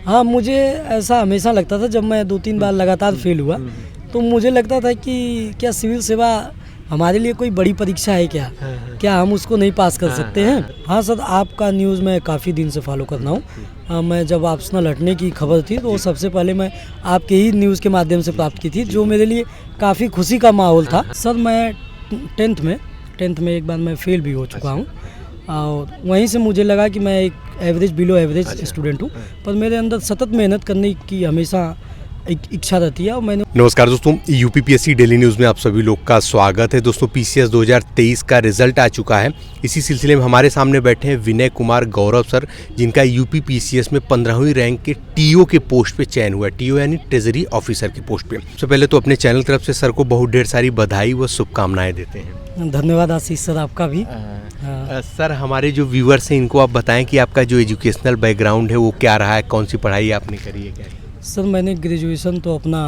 हाँ, मुझे ऐसा हमेशा लगता था जब मैं 2-3 बार लगातार फेल हुआ, तो मुझे लगता था कि क्या सिविल सेवा हमारे लिए कोई बड़ी परीक्षा है क्या? क्या हम उसको नहीं पास कर सकते हैं? हाँ सर, आपका न्यूज़ मैं काफ़ी दिन से फॉलो कर रहा हूँ। मैं जब ऑप्शनल हटने की खबर थी तो सबसे पहले मैं आपके ही न्यूज़ के माध्यम से प्राप्त की थी, जो मेरे लिए काफ़ी खुशी का माहौल था। सर, मैं 10th में एक बार मैं फेल भी हो चुका हूँ और वहीं से मुझे लगा कि मैं एक एवरेज बिलो एवरेज स्टूडेंट हूँ, पर मेरे अंदर सतत मेहनत करने की हमेशा एक इच्छा रहती है और मैंने। नमस्कार दोस्तों, यूपीपीएससी डेली न्यूज़ में आप सभी लोग का स्वागत है। दोस्तों, पीसीएस 2023 का रिजल्ट आ चुका है। इसी सिलसिले में हमारे सामने बैठे हैं विनय कुमार गौरव सर, जिनका यूपीपीसीएस में 15वीं रैंक के टीओ के पोस्ट पे चयन हुआ है। टीओ यानी ट्रेजरी ऑफिसर के पोस्ट पे। सबसे पहले तो अपने चैनल तरफ से सर को बहुत ढेर सारी बधाई व शुभकामनाएं देते हैं। धन्यवाद आशीष सर, आपका भी। सर, हमारे जो व्यूअर्स हैं इनको आप बताएं कि आपका जो एजुकेशनल बैकग्राउंड है वो क्या रहा है, कौन सी पढ़ाई आपने करी है, क्या है? सर, मैंने ग्रेजुएशन तो अपना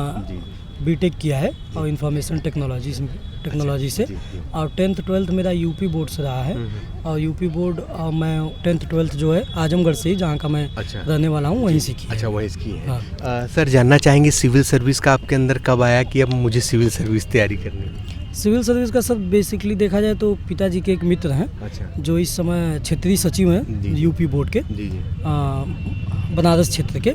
बीटेक किया है और इंफॉर्मेशन टेक्नोलॉजी से, और 10th 12th मेरा यूपी बोर्ड से रहा है। और यूपी बोर्ड मैं 10th 12th जो है आजमगढ़ से ही, जहाँ का मैं रहने वाला हूँ, वहीं से की है। अच्छा, वहीं से की है। सर, जानना चाहेंगे सिविल सर्विस का आपके अंदर कब आया कि अब मुझे सिविल सर्विस तैयारी करनी है? सिविल सर्विस का सर बेसिकली देखा जाए तो पिताजी के एक मित्र हैं, जो इस समय क्षेत्रीय सचिव हैं यूपी बोर्ड के, बनारस क्षेत्र के।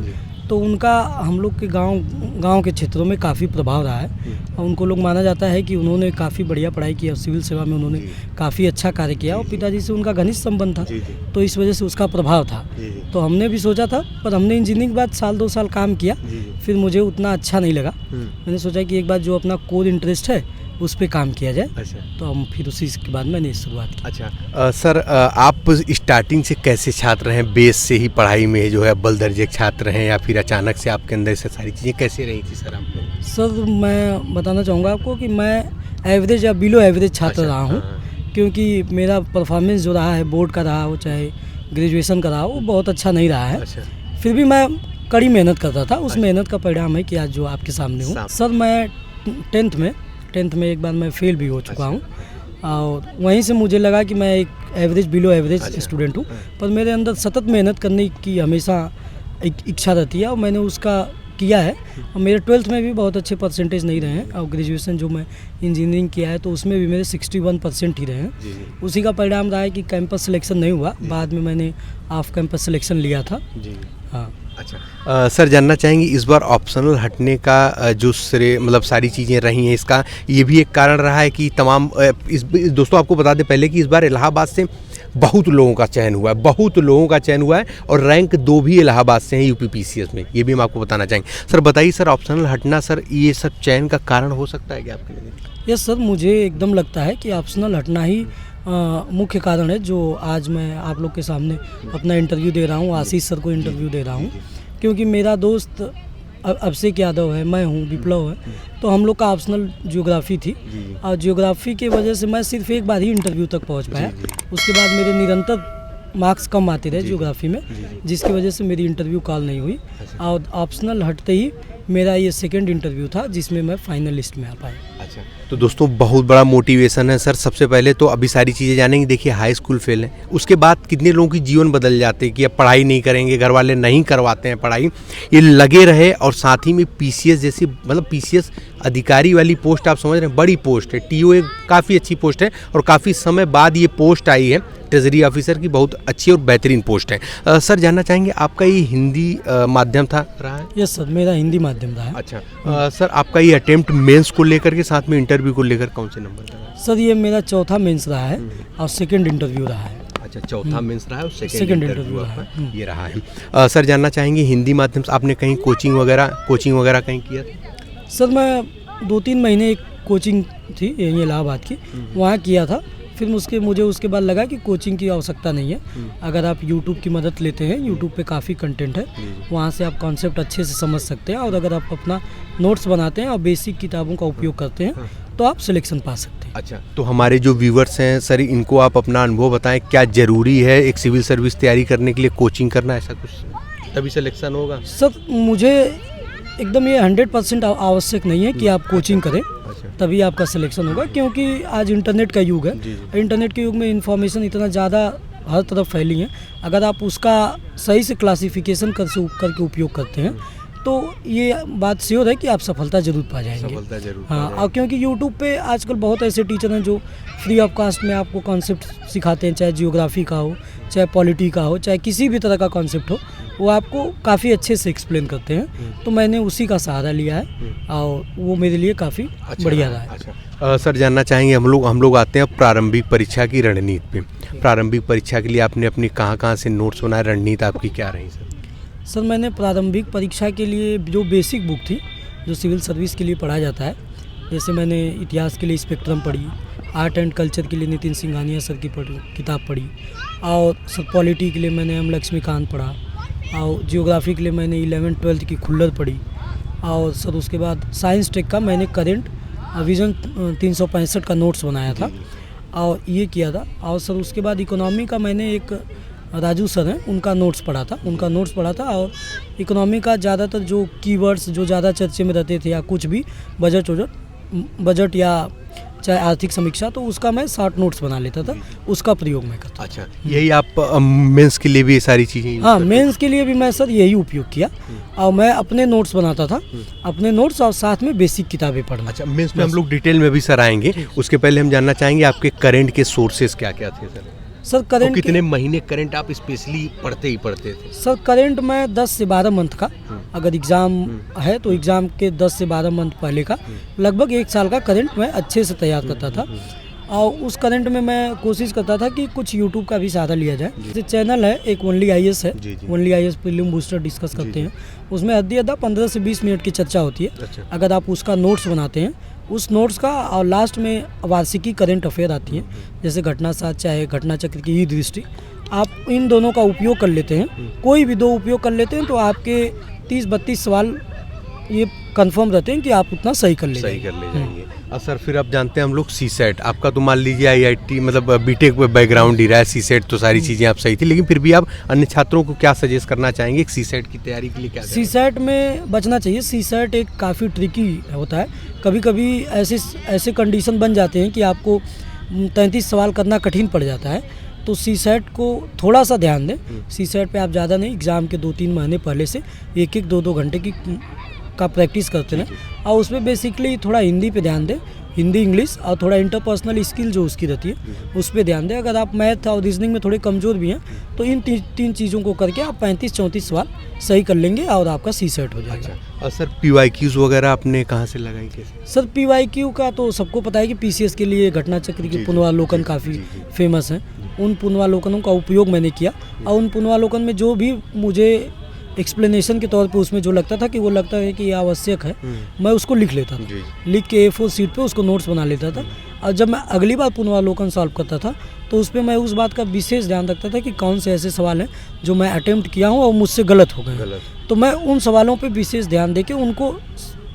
तो उनका हम लोग के गांव के क्षेत्रों में काफ़ी प्रभाव रहा है और उनको लोग माना जाता है कि उन्होंने काफ़ी बढ़िया पढ़ाई की और सिविल सेवा में उन्होंने काफ़ी अच्छा कार्य किया और पिताजी से उनका घनिष्ठ संबंध था, तो इस वजह से उसका प्रभाव था। तो हमने भी सोचा था, पर हमने इंजीनियरिंग के बाद 1-2 साल काम किया, फिर मुझे उतना अच्छा नहीं लगा। मैंने सोचा कि एक बार जो अपना कोर इंटरेस्ट है उस पे काम किया जाए। तो हम फिर उसी के बाद मैंने शुरुआत की। अच्छा सर, आप स्टार्टिंग से कैसे छात्र हैं? बेस से ही पढ़ाई में जो है अव्वल दर्जे के छात्र हैं या फिर अचानक से आपके अंदर से सारी चीज़ें कैसे रही थी सर आपको? सर, मैं बताना चाहूँगा आपको कि मैं एवरेज या बिलो एवरेज छात्र रहा हूँ, क्योंकि मेरा परफॉर्मेंस जो रहा है बोर्ड का रहा हो चाहे ग्रेजुएशन का रहा हो, वो बहुत अच्छा नहीं रहा है। फिर भी मैं कड़ी मेहनत करता था, उस मेहनत का परिणाम है कि आज जो आपके सामने हूँ। सर, मैं 10th में एक बार मैं फेल भी हो चुका हूँ और वहीं से मुझे लगा कि मैं एक एवरेज बिलो एवरेज स्टूडेंट हूँ, पर मेरे अंदर सतत मेहनत करने की हमेशा एक इच्छा रहती है और मैंने उसका किया है। और मेरे 12th में भी बहुत अच्छे परसेंटेज नहीं रहे हैं और ग्रेजुएशन जो मैं इंजीनियरिंग किया है तो उसमें भी मेरे 61% ही रहे हैं। उसी का परिणाम रहा है कि कैंपस सिलेक्शन नहीं हुआ, बाद में मैंने ऑफ कैंपस सिलेक्शन लिया था। हाँ। अच्छा सर, जानना चाहेंगे इस बार ऑप्शनल हटने का जो श्रेय मतलब सारी चीज़ें रही हैं, इसका ये भी एक कारण रहा है कि तमाम दोस्तों आपको बता दें पहले कि इस बार इलाहाबाद से बहुत लोगों का चयन हुआ है और रैंक 2 भी इलाहाबाद से हैं यूपीपीसीएस में, ये भी हम आपको बताना चाहेंगे। सर बताइए सर, ऑप्शनल हटना सर ये सब चयन का कारण हो सकता है क्या आपके लिए? यस सर, मुझे एकदम लगता है कि ऑप्शनल हटना ही मुख्य कारण है जो आज मैं आप लोग के सामने अपना इंटरव्यू दे रहा हूँ, आशीष सर को इंटरव्यू दे रहा हूँ, क्योंकि मेरा दोस्त अभिषेक यादव है, मैं हूँ, विप्लव है, तो हम लोग का ऑप्शनल ज्योग्राफी थी और ज्योग्राफी की वजह से मैं सिर्फ एक बार ही इंटरव्यू तक पहुँच पाया। उसके बाद मेरे निरंतर मार्क्स कम आते रहे ज्योग्राफी में, जिसकी वजह से मेरी इंटरव्यू कॉल नहीं हुई और ऑप्शनल हटते ही मेरा ये सेकंड इंटरव्यू था जिसमें मैं फाइनल लिस्ट में आ पाया। अच्छा, तो दोस्तों बहुत बड़ा मोटिवेशन है सर। सबसे पहले तो अभी सारी चीज़ें जानेंगे। देखिए, हाई स्कूल फेल है, उसके बाद कितने लोगों की जीवन बदल जाते हैं कि अब पढ़ाई नहीं करेंगे, घर वाले नहीं करवाते हैं पढ़ाई, ये लगे रहे। और साथ ही में पीसीएस जैसी मतलब पीसीएस अधिकारी वाली पोस्ट, आप समझ रहे हैं, बड़ी पोस्ट है। टीओ एक काफ़ी अच्छी पोस्ट है और काफ़ी समय बाद ये पोस्ट आई है ट्रेजरी ऑफिसर की, बहुत अच्छी और बेहतरीन पोस्ट है। सर जानना चाहेंगे आपका ये हिंदी माध्यम था रहा है? यस सर, मेरा हिंदी माध्यम रहा है। अच्छा सर, आपका ये अटेम्प्ट मेंस को लेकर के साथ में इंटरव्यू को लेकर कौन से नंबर रहा? सर, ये मेरा चौथा मेंस रहा है और सेकंड इंटरव्यू रहा है। अच्छा, चौथा मेंस रहा है और सेकंड इंटरव्यू रहा है, ये रहा है। सर जानना चाहेंगे हिंदी माध्यम से आपने कहीं कोचिंग वगैरह कहीं किया? सर, मैं 2-3 महीने एक कोचिंग थी यहीं इलाहाबाद की, वहाँ किया था। फिर मुझे उसके बाद लगा कि कोचिंग की आवश्यकता नहीं है। अगर आप YouTube की मदद लेते हैं, YouTube पे काफ़ी कंटेंट है, वहाँ से आप कॉन्सेप्ट अच्छे से समझ सकते हैं और अगर आप अपना नोट्स बनाते हैं और बेसिक किताबों का उपयोग करते हैं तो आप सिलेक्शन पा सकते हैं। अच्छा, तो हमारे जो व्यूवर्स हैं सर, इनको आप अपना अनुभव बताएं, क्या ज़रूरी है एक सिविल सर्विस तैयारी करने के लिए कोचिंग करना, ऐसा कुछ तभी सिलेक्शन होगा? सर, मुझे एकदम ये 100% आवश्यक नहीं है कि आप कोचिंग करें तभी आपका सिलेक्शन होगा, क्योंकि आज इंटरनेट का युग है। इंटरनेट के युग में इंफॉर्मेशन इतना ज़्यादा हर तरफ फैली हैं, अगर आप उसका सही से क्लासिफिकेशन करके उपयोग करते हैं तो ये बात श्योर है कि आप सफलता जरूर पा जाएंगे। सफलता जरूर हाँ, और क्योंकि यूट्यूब पे आजकल बहुत ऐसे टीचर हैं जो फ्री ऑफ कास्ट में आपको कॉन्सेप्ट सिखाते हैं, चाहे जियोग्राफी का हो, चाहे पॉलिटी का हो, चाहे किसी भी तरह का कॉन्सेप्ट हो, वो आपको काफ़ी अच्छे से एक्सप्लेन करते हैं। तो मैंने उसी का सहारा लिया है और वो मेरे लिए काफ़ी बढ़िया रहा है। अच्छा सर, जानना चाहेंगे हम लोग आते हैं प्रारंभिक परीक्षा की रणनीति पे। प्रारंभिक परीक्षा के लिए आपने अपनी कहाँ से नोट्स बनाए, रणनीति आपकी क्या रही सर? सर मैंने प्रारंभिक परीक्षा के लिए जो बेसिक बुक थी, जो सिविल सर्विस के लिए पढ़ा जाता है, जैसे मैंने इतिहास के लिए स्पेक्ट्रम पढ़ी, आर्ट एंड कल्चर के लिए नितिन सिंघानिया सर की किताब पढ़ी, और सर पॉलिटी के लिए मैंने एम लक्ष्मीकांत पढ़ा, और जियोग्राफी के लिए मैंने 11th-12th की खुल्लर पढ़ी, और सर उसके बाद साइंस टेक का मैंने करंट विजन 365 का नोट्स बनाया था और ये किया था। और सर उसके बाद इकोनॉमी का मैंने एक राजू सर हैं उनका नोट्स पढ़ा था और इकोनॉमी का ज़्यादातर जो कीवर्ड्स जो ज़्यादा चर्चे में रहते थे, या कुछ भी बजट या चाहे आर्थिक समीक्षा, तो उसका मैं 60 नोट्स बना लेता था, उसका प्रयोग मैं करता। अच्छा, यही आप मेंस के लिए भी ये सारी चीज़ें? हाँ, मेंस के लिए भी मैं सर यही उपयोग किया और मैं अपने नोट्स बनाता था, अपने नोट्स और साथ में बेसिक किताबें पढ़ना। अच्छा, मेंस में हम लोग डिटेल में भी सर आएंगे, उसके पहले हम जानना चाहेंगे आपके करंट के सोर्सेज क्या क्या थे सर? सर करंट कितने महीने करंट आप स्पेशली पढ़ते थे? सर करंट मैं 10 से 12 मंथ का, अगर एग्ज़ाम है तो एग्ज़ाम के 10 से 12 मंथ पहले का लगभग 1 साल का करंट मैं अच्छे से तैयार करता था। और उस करंट में मैं कोशिश करता था कि कुछ यूट्यूब का भी सहारा लिया जाए। जैसे चैनल है एक ओनली IAS है, only IAS prelim booster discuss करते हैं, उसमें अद्धा 15 से 20 मिनट की चर्चा होती है। अच्छा। अगर आप उसका नोट्स बनाते हैं, उस नोट्स का, और लास्ट में वार्षिकी करंट अफेयर आती है, जैसे घटना 7 चाहे घटना चक्र की दृष्टि, आप इन दोनों का उपयोग कर लेते हैं, कोई भी 2 उपयोग कर लेते हैं तो आपके 30-32 सवाल ये कंफर्म रहते हैं कि आप उतना सही कर ले जाएंगे। और सर फिर आप जानते हैं हम लोग सीसेट, आपका तो मान लीजिए IIT मतलब बीटेक बैकग्राउंड ही रहा है, सीसेट तो सारी चीज़ें आप सही थी, लेकिन फिर भी आप अन्य छात्रों को क्या सजेस्ट करना चाहेंगे सीसेट की तैयारी के लिए? क्या सीसेट में बचना चाहिए। सीसेट एक काफ़ी ट्रिकी होता है, कभी कभी ऐसे कंडीशन बन जाते हैं कि आपको 33 सवाल करना कठिन पड़ जाता है, तो सीसेट को थोड़ा सा ध्यान दें। सीसेट पे आप ज़्यादा नहीं, एग्ज़ाम के 2-3 महीने पहले से 1-2 घंटे का प्रैक्टिस करते हैं, और उसमें बेसिकली थोड़ा हिंदी पे ध्यान दें, हिंदी इंग्लिश, और थोड़ा इंटरपर्सनल स्किल जो उसकी रहती है उस पर ध्यान दें। अगर आप मैथ और रीजनिंग में थोड़े कमज़ोर भी हैं तो इन 3 चीज़ों को करके आप 35-34 सवाल सही कर लेंगे और आपका सीसेट हो जाएगा। और सर PYQs वगैरह आपने कहाँ से लगाई कैसे? सर PYQ का तो सबको पता है कि PCS के लिए घटना चक्र के पुनरावलोकन काफ़ी फेमस हैं, उन पुनरावलोकनों का उपयोग मैंने किया, और उन पुनरावलोकन में जो भी मुझे एक्सप्लेनेशन के तौर पे उसमें जो लगता था कि वो लगता है कि ये आवश्यक है, मैं उसको लिख लेता था, लिख के A4 शीट पे उसको नोट्स बना लेता था, और जब मैं अगली बार पुनरावलोकन सॉल्व करता था तो उस पर मैं उस बात का विशेष ध्यान रखता था कि कौन से ऐसे सवाल हैं जो मैं अटेम्प्ट किया हूँ और मुझसे गलत हो गए, तो मैं उन सवालों पे विशेष ध्यान देके उनको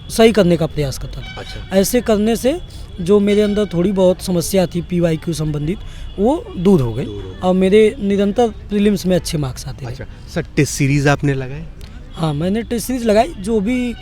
सही करने का प्रयास करता था। अच्छा। ऐसे करने से जो मेरे अंदर थोड़ी बहुत समस्या थी PYQ संबंधित, वो दूर हो गई और मेरे निरंतर प्रीलिम्स में अच्छे मार्क्स आते हैं। अच्छा सर, टेस्ट सीरीज़ आपने लगाए? हाँ, मैंने टेस्ट सीरीज लगाई, जो भी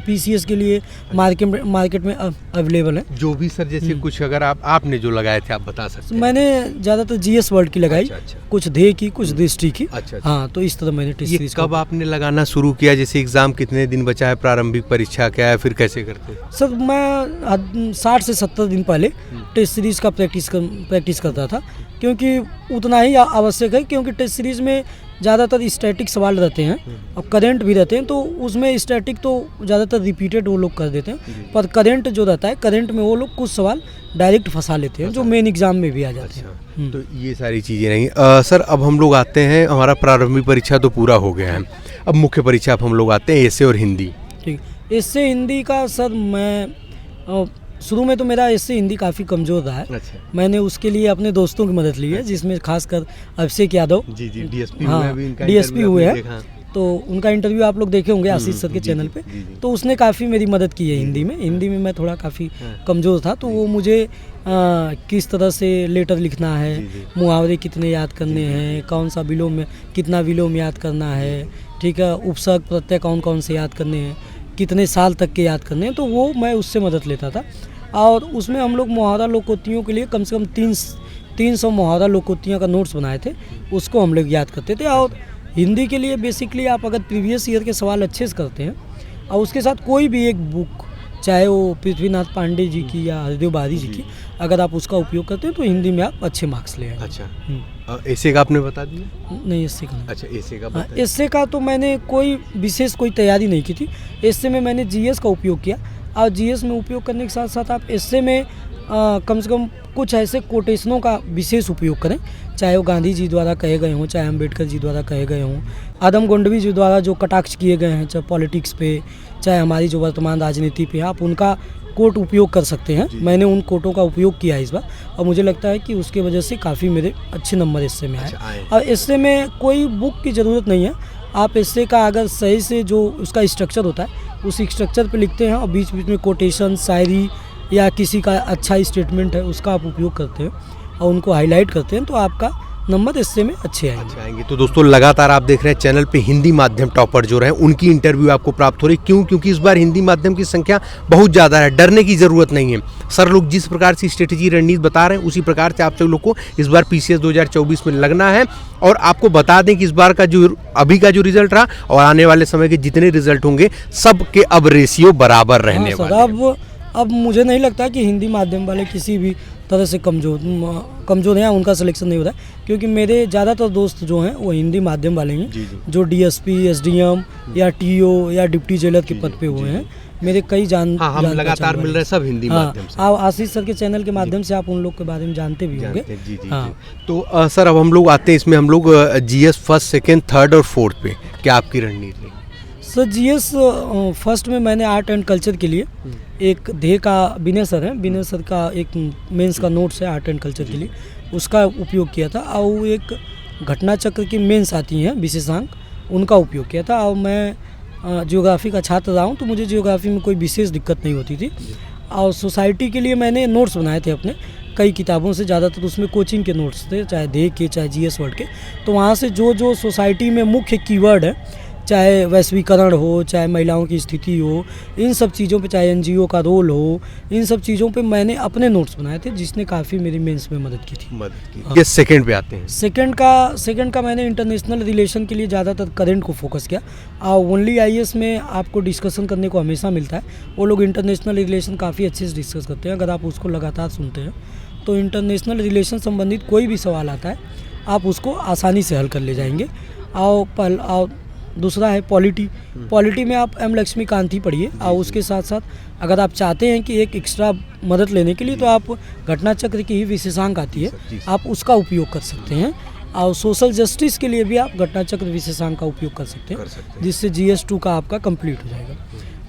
PCS के लिए मार्केट में अवेलेबल है। जो भी सर, जैसे कुछ अगर आपने जो लगाए थे आप बता सकते हैं? मैंने ज़्यादातर GS वर्ड की लगाई। अच्छा। कुछ ध्येय की, कुछ दृष्टि की। अच्छा। हाँ, तो इस तरह मैंने टेस्ट सीरीज। कब आपने लगाना शुरू किया? जैसे एग्जाम कितने दिन बचा है, प्रारंभिक परीक्षा क्या है, फिर कैसे करते? सर मैं 60 से 70 दिन पहले टेस्ट सीरीज का प्रैक्टिस करता था, क्योंकि उतना ही आवश्यक है, क्योंकि टेस्ट सीरीज में ज़्यादातर स्टैटिक सवाल रहते हैं और करंट भी रहते हैं, तो उसमें स्टैटिक तो ज़्यादातर रिपीटेड वो लोग कर देते हैं, पर करंट जो रहता है, करंट में वो लोग कुछ सवाल डायरेक्ट फंसा लेते हैं जो मेन एग्जाम में भी आ जाते हैं। तो ये सारी चीज़ें नहीं। सर अब हम लोग आते हैं, हमारा प्रारंभिक परीक्षा तो पूरा हो गया है, अब मुख्य परीक्षा अब हम लोग आते हैं एसे और हिंदी। ठीक, एसे हिंदी का सर मैं शुरू में तो मेरा एसे हिंदी काफ़ी कमज़ोर रहा है। अच्छा। मैंने उसके लिए अपने दोस्तों की मदद ली है, जिसमें खासकर अभिषेक यादव जी DSP हाँ, DSP हुए हैं, तो उनका इंटरव्यू आप लोग देखे होंगे आशीष सर के चैनल पे। तो उसने काफ़ी मेरी मदद की है हिंदी में मैं थोड़ा काफ़ी कमज़ोर था, तो वो मुझे किस तरह से लेटर लिखना है, मुहावरे कितने याद करने हैं, कौन सा विलोम, कितना विलोम याद करना है, ठीक है, उपसर्ग प्रत्यय कौन कौन से याद करने हैं, कितने साल तक के याद करने हैं, तो वो मैं उससे मदद लेता था। और उसमें हम लोग मुहावरा लोकोक्तियों के लिए कम से कम 300 मुहावरा लोकोक्तियों का नोट्स बनाए थे, उसको हम लोग याद करते थे। और हिंदी के लिए बेसिकली आप अगर प्रीवियस ईयर के सवाल अच्छे से करते हैं और उसके साथ कोई भी एक बुक, चाहे वो पृथ्वीनाथ पांडे जी की या हरिदेव बारी जी की, अगर आप उसका उपयोग करते हैं तो हिंदी में आप अच्छे मार्क्स ले आएंगे। अच्छा, ऐसे का आपने बता दिया? नहीं, इससे का नहीं। अच्छा, ऐसे का हाँ, इससे का तो मैंने कोई विशेष कोई तैयारी नहीं की थी। इससे में मैंने जीएस का उपयोग किया, और जीएस में उपयोग करने के साथ साथ आप इससे में कम से कम कुछ ऐसे कोटेशनों का विशेष उपयोग करें, चाहे वो गांधी जी द्वारा कहे गए हों, चाहे अम्बेडकर जी द्वारा कहे गए हों, आदम गोंडवी जी द्वारा जो कटाक्ष किए गए हैं, चाहे पॉलिटिक्स पे, चाहे हमारी जो वर्तमान राजनीति पे, आप उनका कोट उपयोग कर सकते हैं। मैंने उन कोटों का उपयोग किया इस बार, और मुझे लगता है कि उसके वजह से काफ़ी मेरे अच्छे नंबर इससे में आए। और इससे में कोई बुक की ज़रूरत नहीं है, आप इससे का अगर सही से जो उसका स्ट्रक्चर होता है उस स्ट्रक्चर पे लिखते हैं और बीच बीच में कोटेशन, शायरी या किसी का अच्छा स्टेटमेंट है उसका आप उपयोग करते हैं और उनको हाईलाइट करते हैं, तो आपका नंबर इससे में अच्छे आएंगे। तो दोस्तों लगातार आप देख रहे हैं चैनल पे हिंदी माध्यम टॉपर जो रहे उनकी इंटरव्यू आपको प्राप्त हो रही। क्यों? क्योंकि इस बार हिंदी माध्यम की संख्या बहुत ज़्यादा है, डरने की ज़रूरत नहीं है। सर लोग जिस प्रकार से स्ट्रेटेजी रणनीति बता रहे हैं उसी प्रकार से आप सब लोग को इस बार पीसीएस 2024 में लगना है। और आपको बता दें कि इस बार का जो अभी का जो रिजल्ट रहा और आने वाले समय के जितने रिजल्ट होंगे सबके अब रेशियो बराबर रहने वाले। अब मुझे नहीं लगता कि हिंदी माध्यम वाले किसी भी तरह से कमज़ोर हैं, उनका सिलेक्शन नहीं हो रहा है, क्योंकि मेरे ज़्यादातर दोस्त जो हैं वो हिंदी माध्यम वाले हैं, जो डीएसपी, एसडीएम या टीओ या डिप्टी जेलर के पद पे हुए हैं। मेरे कई हम लगातार मिल रहे हैं सब हिंदी माध्यम से। आप आशीष सर के चैनल के माध्यम से आप उन लोग के बारे में जानते भी होंगे। तो सर अब हम लोग आते हैं इसमें, हम लोग जीएस फर्स्ट, सेकेंड, थर्ड और फोर्थ पे क्या आपकी रणनीति? सर जीएस फर्स्ट में मैंने आर्ट एंड कल्चर के लिए एक ध्येय का विनय सर है, विनय सर का एक मेंस का नोट्स है आर्ट एंड कल्चर के लिए, उसका उपयोग किया था। और वो एक घटना चक्र की मेंस आती हैं विशेषांक, उनका उपयोग किया था। और मैं जियोग्राफी का छात्र रहा हूँ, तो मुझे जियोग्राफी में कोई विशेष दिक्कत नहीं होती थी। और सोसाइटी के लिए मैंने नोट्स बनाए थे अपने कई किताबों से, ज़्यादातर उसमें कोचिंग के नोट्स थे, चाहे ध्येय के चाहे जीएस वर्ड के। तो वहाँ से जो जो सोसाइटी में मुख्य कीवर्ड है, चाहे वैश्वीकरण हो, चाहे महिलाओं की स्थिति हो, इन सब चीज़ों पे, चाहे एनजीओ का रोल हो, इन सब चीज़ों पे मैंने अपने नोट्स बनाए थे, जिसने काफ़ी मेरी मेंस में मदद की थी। ये सेकंड पे आते हैं। सेकंड का मैंने इंटरनेशनल रिलेशन के लिए ज़्यादातर करंट को फोकस किया। और ओनली आईएएस में आपको डिस्कशन करने को हमेशा मिलता है, वो लोग इंटरनेशनल रिलेशन काफ़ी अच्छे से डिस्कस करते हैं। अगर आप उसको लगातार सुनते हैं तो इंटरनेशनल रिलेशन संबंधित कोई भी सवाल आता है आप उसको आसानी से हल कर ले जाएंगे। और दूसरा है पॉलिटी में आप एम लक्ष्मीकांत ही पढ़िए। और उसके साथ साथ अगर आप चाहते हैं कि एक एक्स्ट्रा मदद लेने के लिए, तो आप घटना चक्र की ही विशेषांक आती है, आप उसका उपयोग कर सकते हैं। और सोशल जस्टिस के लिए भी आप घटना चक्र विशेषांक का उपयोग कर सकते हैं, जिससे GS2 का आपका कंप्लीट हो जाएगा।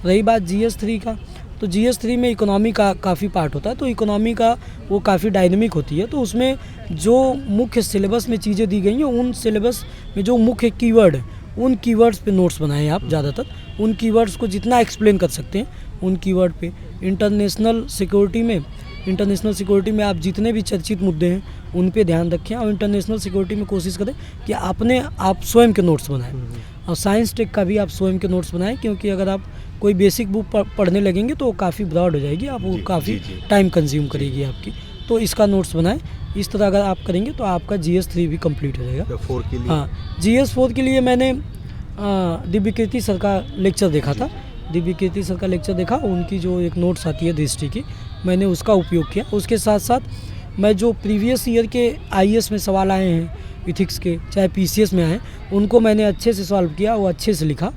रही बात GS3 का, तो GS3 में इकोनॉमी का काफ़ी पार्ट होता है, तो इकोनॉमी का वो काफ़ी डायनेमिक होती है। तो उसमें जो मुख्य सिलेबस में चीज़ें दी गई हैं, उन सिलेबस में जो मुख्य कीवर्ड है उन कीवर्ड्स पे नोट्स बनाएं आप। ज़्यादातर उन कीवर्ड्स को जितना एक्सप्लेन कर सकते हैं उन कीवर्ड पे। इंटरनेशनल सिक्योरिटी में आप जितने भी चर्चित मुद्दे हैं उन पे ध्यान रखें, और इंटरनेशनल सिक्योरिटी में कोशिश करें कि आप स्वयं के नोट्स बनाएं। और साइंस टेक का भी आप स्वयं के नोट्स बनाएं, क्योंकि अगर आप कोई बेसिक बुक पढ़ने लगेंगे तो वो काफ़ी ब्रॉड हो जाएगी, आप वो काफ़ी टाइम कंज्यूम करेगी आपकी। तो इसका नोट्स बनाएं। इस तरह अगर आप करेंगे तो आपका GS3 भी कंप्लीट हो जाएगा। हाँ, GS4 के लिए मैंने दिव्य कीर्ति सर का लेक्चर देखा था। दिव्य कीर्ति सर का लेक्चर देखा, उनकी जो एक नोट्स आती है दृष्टि की, मैंने उसका उपयोग किया। उसके साथ साथ मैं जो प्रीवियस ईयर के IAS में सवाल आए हैं इथिक्स के, चाहे PCS में आए, उनको मैंने अच्छे से सॉल्व किया, वो अच्छे से लिखा,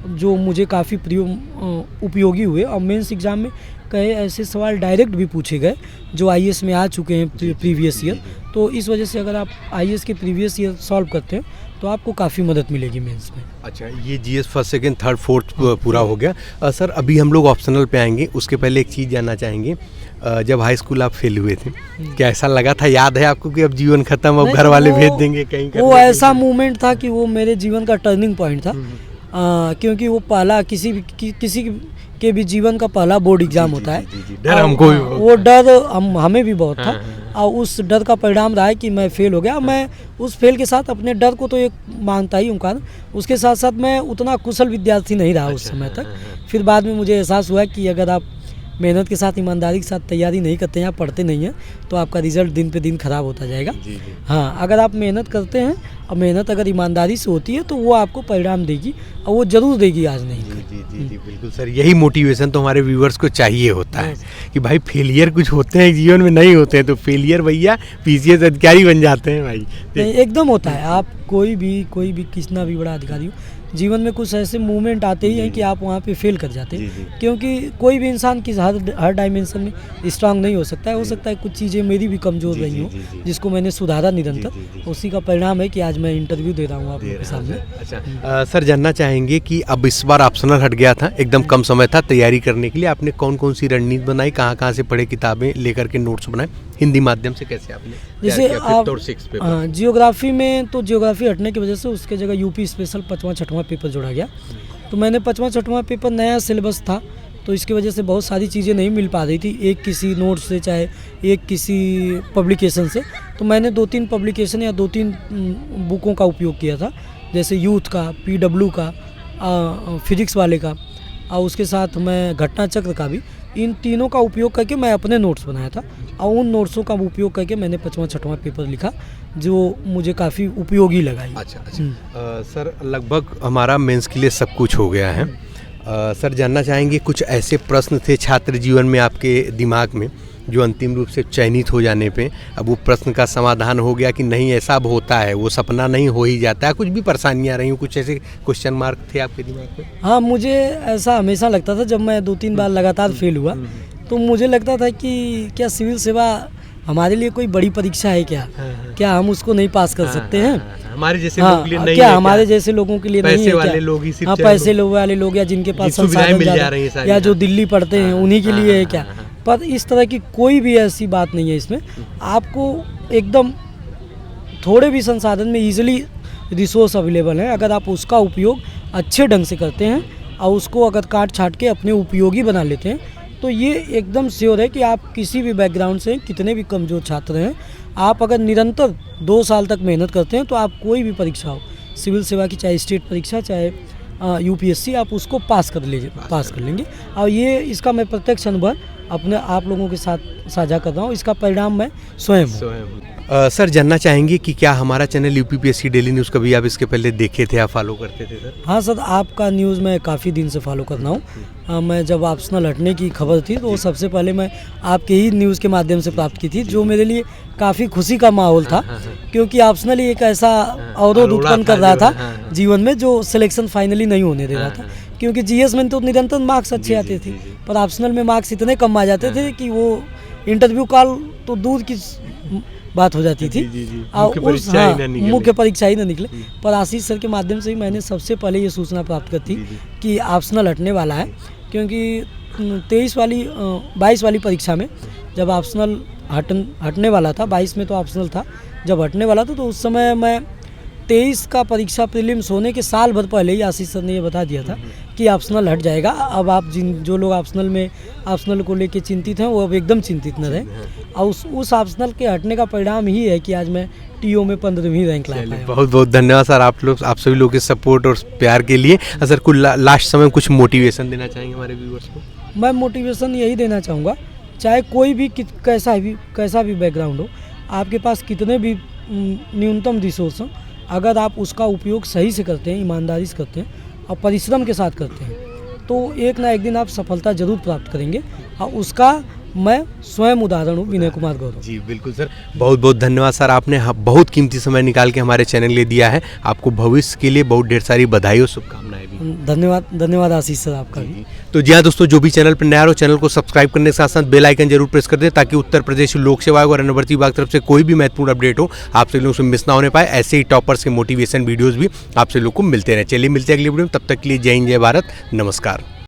जो मुझे काफ़ी उपयोगी हुए। और मेंस एग्ज़ाम में कई ऐसे सवाल डायरेक्ट भी पूछे गए जो IAS में आ चुके हैं प्रीवियस ईयर। तो इस वजह से अगर आप IAS के प्रीवियस ईयर सॉल्व करते हैं तो आपको काफ़ी मदद मिलेगी मेंस में। अच्छा, ये GS first, second, third, fourth पूरा हो गया। सर अभी हम लोग ऑप्शनल पे आएंगे, उसके पहले एक चीज़ जानना चाहेंगे। जब हाई स्कूल आप फेल हुए थे, क्या ऐसा लगा था, याद है आपको कि अब जीवन खत्म, अब घर वाले भेज देंगे कहीं? वो ऐसा मोमेंट था कि वो मेरे जीवन का टर्निंग पॉइंट था। क्योंकि वो पहला किसी के भी जीवन का पहला बोर्ड एग्जाम होता है। डर हमको भी, वो डर हमें भी बहुत था। और उस डर का परिणाम रहा है कि मैं फेल हो गया। मैं उस फेल के साथ अपने डर को तो एक मानता ही हूँ कारण, उसके साथ साथ मैं उतना कुशल विद्यार्थी नहीं रहा उस समय तक। फिर बाद में मुझे एहसास हुआ कि अगर आप मेहनत के साथ, ईमानदारी के साथ तैयारी नहीं करते हैं, आप पढ़ते नहीं हैं, तो आपका रिजल्ट दिन पे दिन ख़राब होता जाएगा। हाँ, अगर आप मेहनत करते हैं और मेहनत अगर ईमानदारी से होती है तो वो आपको परिणाम देगी, और वो ज़रूर देगी, आज नहीं। जी बिल्कुल सर, यही मोटिवेशन तो हमारे व्यूअर्स को चाहिए होता है कि भाई फेलियर कुछ होते हैं जीवन में, नहीं होते हैं तो फेलियर भैया पीसीएस अधिकारी बन जाते हैं भाई। नहीं, एकदम होता है। आप कोई भी कितना भी बड़ा अधिकारी हो, जीवन में कुछ ऐसे मूवमेंट आते ही हैं कि आप वहाँ पे फेल कर जाते हैं, क्योंकि कोई भी इंसान किस हर डायमेंशन में स्ट्रांग नहीं हो सकता है। हो सकता है कुछ चीज़ें मेरी भी कमज़ोर रही हों, जिसको मैंने सुधारा निरंतर, उसी का परिणाम है कि आज मैं इंटरव्यू दे रहा हूँ आप लोगों के सामने। अच्छा सर, जानना चाहेंगे कि अब इस बार ऑप्शनल हट गया था, एकदम कम समय था तैयारी करने के लिए, आपने कौन कौन सी रणनीति बनाई, कहाँ से पढ़े, किताबें लेकर के नोट्स बनाए, हिंदी माध्यम से कैसे आपने? जैसे आप जियोग्राफी में, तो जियोग्राफी हटने की वजह से उसके जगह यूपी स्पेशल 5वां 6वां पेपर जोड़ा गया, तो मैंने 5वां 6वां पेपर, नया सिलेबस था, तो इसकी वजह से बहुत सारी चीज़ें नहीं मिल पा रही थी, एक किसी नोट से चाहे एक किसी पब्लिकेशन से, तो मैंने 2-3 पब्लिकेशन या 2-3 बुकों का उपयोग किया था, जैसे यूथ का, PW का, फिजिक्स वाले का, और उसके साथ मैं घटना चक्र का भी, इन तीनों का उपयोग करके मैं अपने नोट्स बनाया था, और उन नोट्सों का उपयोग करके मैंने 5वां 6वां पेपर लिखा, जो मुझे काफ़ी उपयोगी लगा। अच्छा सर, लगभग हमारा मेंस के लिए सब कुछ हो गया है। सर, जानना चाहेंगे कुछ ऐसे प्रश्न थे छात्र जीवन में आपके दिमाग में जो अंतिम रूप से चयनित हो जाने पे अब वो प्रश्न का समाधान हो गया कि नहीं ऐसा अब होता है, वो सपना नहीं हो ही जाता है, कुछ भी परेशानियां रही, कुछ ऐसे क्वेश्चन मार्क थे आपके दिमाग में? हाँ, मुझे ऐसा हमेशा लगता था, जब मैं 2-3 बार लगातार फेल हुआ तो मुझे लगता था कि क्या सिविल सेवा हमारे लिए कोई बड़ी परीक्षा है क्या? क्या हम उसको नहीं पास कर सकते हैं? हमारे जैसे लोगों के लिए नहीं क्या है, हमारे जैसे लोगों के लिए नहीं है क्या? वाले लोग ही सिर्फ हाँ, पैसे वाले लोग, या जिनके पास सुविधाएं मिल जा रही हैं, या जो दिल्ली पढ़ते हैं उन्हीं के लिए है क्या? पर इस तरह की कोई भी ऐसी बात नहीं है इसमें। आपको एकदम थोड़े भी संसाधन में इजीली रिसोर्स अवेलेबल है, अगर आप उसका उपयोग अच्छे ढंग से करते हैं और उसको अगर काट छाट के अपने उपयोगी बना लेते हैं, तो ये एकदम श्योर है कि आप किसी भी बैकग्राउंड से, कितने भी कमज़ोर छात्र हैं, आप अगर निरंतर 2 साल तक मेहनत करते हैं तो आप कोई भी परीक्षा हो, सिविल सेवा की, चाहे स्टेट परीक्षा, चाहे UPSC, आप उसको पास कर लेंगे। और ये इसका मैं प्रत्यक्ष अनुभव अपने आप लोगों के साथ साझा कर रहा हूँ, इसका परिणाम मैं स्वयं हूँ। सर, जानना चाहेंगे कि क्या हमारा चैनल UPPSC डेली न्यूज़ कभी आप इसके पहले देखे थे, आप फॉलो करते थे सर? हाँ सर, आपका न्यूज़ मैं काफ़ी दिन से फॉलो कर रहा हूँ। मैं जब ऑप्शनल हटने की खबर थी तो सबसे पहले मैं आपके ही न्यूज़ के माध्यम से प्राप्त की थी, जो मेरे लिए काफ़ी खुशी का माहौल था, क्योंकि ऑप्शनल ही एक ऐसा अवरोध उत्पन्न कर रहा था जीवन में, जो सिलेक्शन फाइनली नहीं होने दे रहा था, क्योंकि GS में तो निरंतर मार्क्स अच्छे आते थे, पर ऑप्शनल में मार्क्स इतने कम आ जाते थे कि वो इंटरव्यू कॉल तो दूर की बात हो जाती थी, और मुख्य परीक्षा ही ना निकले। पर आशीष सर के माध्यम से ही मैंने सबसे पहले ये सूचना प्राप्त कर थी कि ऑप्शनल हटने वाला है, क्योंकि 22 वाली परीक्षा में जब ऑप्शनल हटने वाला था, 22 में तो ऑप्शनल था, जब हटने वाला था तो उस समय मैं 23 का परीक्षा प्रीलिम्स होने के साल भर पहले ही आशीष सर ने ये बता दिया था कि ऑप्शनल हट जाएगा। अब आप जो लोग ऑप्शनल को लेके चिंतित हैं, वो अब एकदम चिंतित न रहे, और उस ऑप्शनल के हटने का परिणाम ही है कि आज मैं TO में 15वीं रैंक ला पाया। बहुत बहुत धन्यवाद सर, आप सभी लोगों के सपोर्ट और प्यार के लिए। सर, कुछ लास्ट समय कुछ मोटिवेशन देना चाहेंगे हमारे व्यूअर्स को? मैं मोटिवेशन यही देना चाहूँगा, चाहे कोई भी कैसा भी बैकग्राउंड हो, आपके पास कितने भी न्यूनतम रिसोर्स हों, अगर आप उसका उपयोग सही से करते हैं, ईमानदारी से करते हैं और परिश्रम के साथ करते हैं, तो एक ना एक दिन आप सफलता जरूर प्राप्त करेंगे, और उसका मैं स्वयं उदाहरण हूँ, विनय कुमार गौरव। जी बिल्कुल सर, बहुत बहुत धन्यवाद सर, आपने बहुत कीमती समय निकाल के हमारे चैनल के लिए दिया है। आपको भविष्य के लिए बहुत ढेर सारी बधाई और शुभकामनाएं भी। धन्यवाद आशीष सर, आपका भी। तो जी हाँ दोस्तों, जो भी चैनल पर नया हो, चैनल को सब्सक्राइब करने के साथ साथ बेल आइकन जरूर प्रेस कर दे, ताकि उत्तर प्रदेश लोक सेवा आयोग और अन्य भर्ती विभाग तरफ से कोई भी महत्वपूर्ण अपडेट हो, आप सभी लोगों से मिस ना होने पाए। ऐसे ही टॉपर्स के मोटिवेशन वीडियोज़ भी आप सभी लोग को मिलते रहे। चलिए मिलते हैं अगली वीडियो में, तब तक के लिए जय हिंद, जय भारत, नमस्कार।